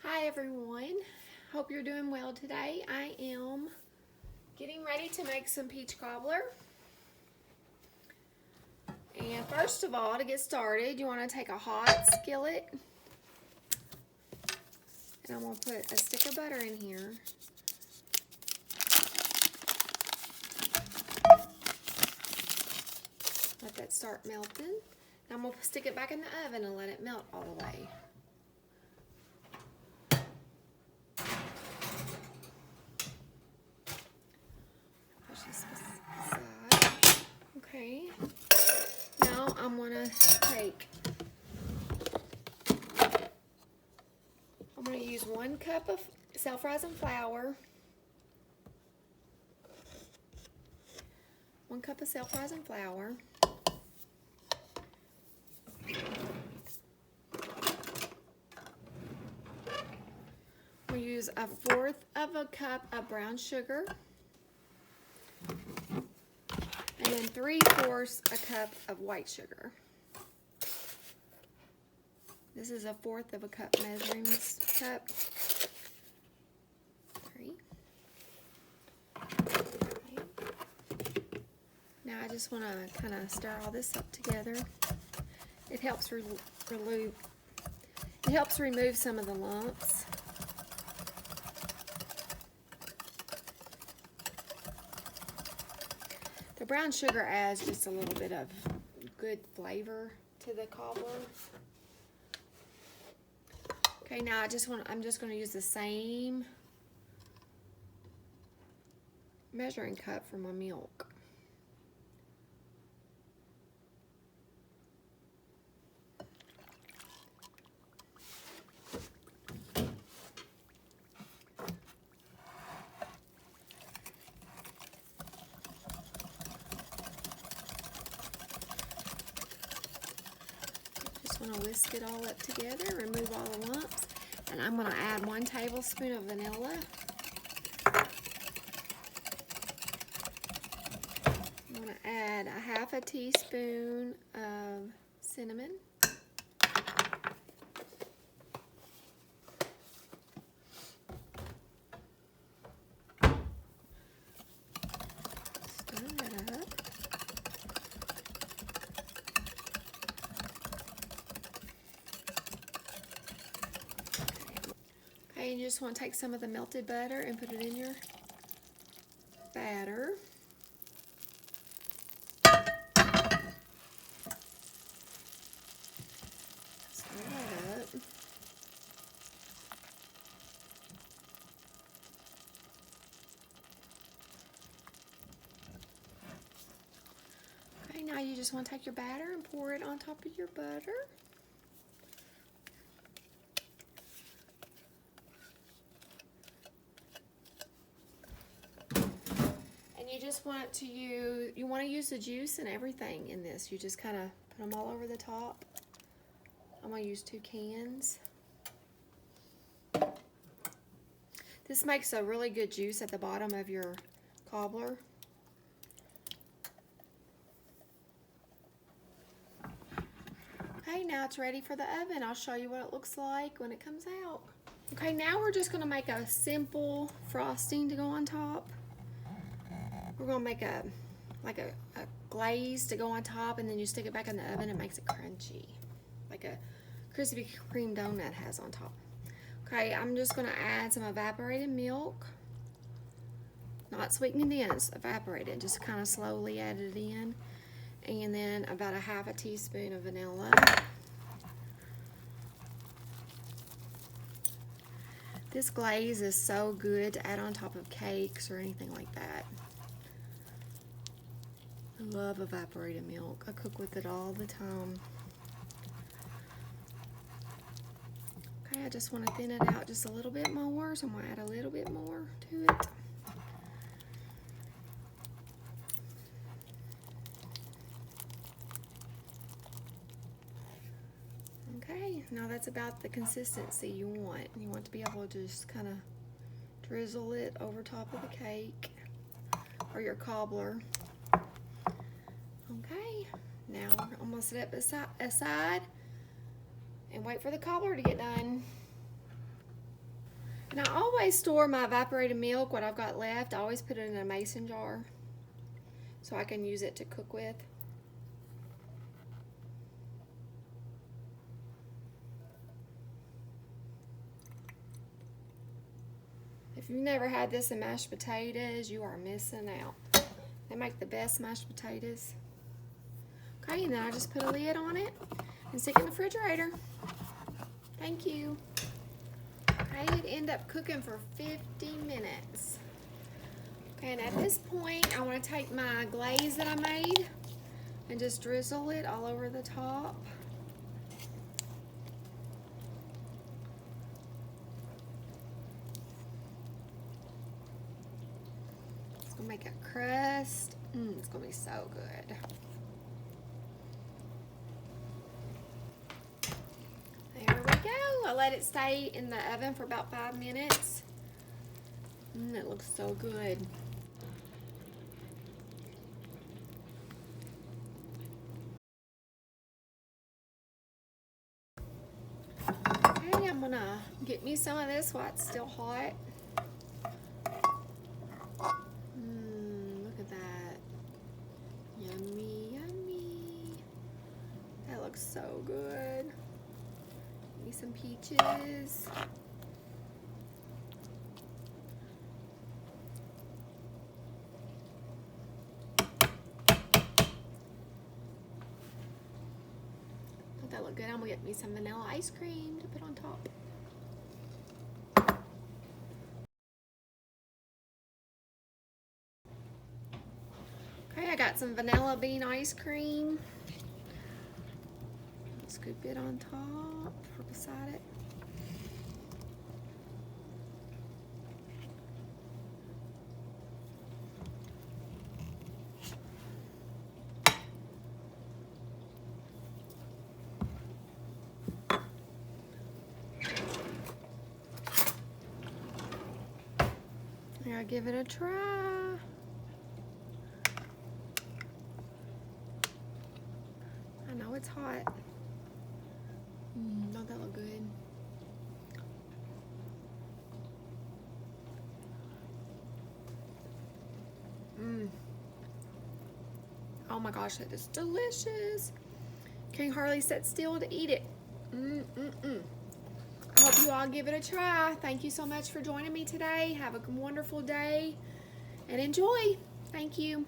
Hi everyone, hope you're doing well today. I am getting ready to make some peach cobbler. And first of all, to get started, you want to take a hot skillet. And I'm going to put a stick of butter in here. Let that start melting. And I'm going to stick it back in the oven and let it melt all the way. Okay, now I'm going to use 1 cup of self-rising flour, 1 cup of self-rising flour, we'll use 1/4 of a cup of brown sugar, and then 3/4 a cup of white sugar. This is 1/4 of a cup measuring cup. 3. Okay. Now I just want to kind of stir all this up together. It helps remove some of the lumps. The brown sugar adds just a little bit of good flavor to the cobbler. Okay, now I'm just going to use the same measuring cup for my milk. Just want to whisk it all up together, remove all the lumps. And I'm going to add 1 tablespoon of vanilla. I'm going to add 1/2 teaspoon of cinnamon. Stir that up. And you just want to take some of the melted butter and put it in your batter. Stir that up. Okay, now you just want to take your batter and pour it on top of your butter. You just want to use the juice and everything in this. You just kind of put them all over the top. I'm going to use 2 cans. This makes a really good juice at the bottom of your cobbler. Okay, now it's ready for the oven. I'll show you what it looks like when it comes out. Okay, now we're just going to make a simple frosting to go on top. We're going to make a glaze to go on top, and then you stick it back in the oven and it makes it crunchy, like a Krispy Kreme donut has on top. Okay, I'm just going to add some evaporated milk, not sweetened in, it's evaporated, just kind of slowly add it in, and then about 1/2 teaspoon of vanilla. This glaze is so good to add on top of cakes or anything like that. I love evaporated milk. I cook with it all the time. Okay, I just want to thin it out just a little bit more, so I'm going to add a little bit more to it. Okay, now that's about the consistency you want. You want to be able to just kind of drizzle it over top of the cake or your cobbler. Okay, now we're almost set up aside and wait for the cobbler to get done. And I always store my evaporated milk, what I've got left, I always put it in a mason jar so I can use it to cook with. If you've never had this in mashed potatoes, you are missing out. They make the best mashed potatoes. Okay, and then I just put a lid on it and stick it in the refrigerator. Thank you. Okay, it ended up cooking for 50 minutes. Okay, and at this point, I want to take my glaze that I made and just drizzle it all over the top. It's gonna make a crust. It's gonna be so good. There we go. I let it stay in the oven for about 5 minutes. It looks so good. Okay, I'm gonna get me some of this while it's still hot. Look at that. Yummy, yummy. That looks so good. Give me some peaches. Don't that look good? I'm gonna get me some vanilla ice cream to put on top. Okay, I got some vanilla bean ice cream. Scoop it on top or beside it. Here, I'll give it a try. I know it's hot. Don't that look good? Oh my gosh, that is delicious. Can hardly sit still to eat it. I hope you all give it a try. Thank you so much for joining me today. Have a wonderful day and enjoy. Thank you.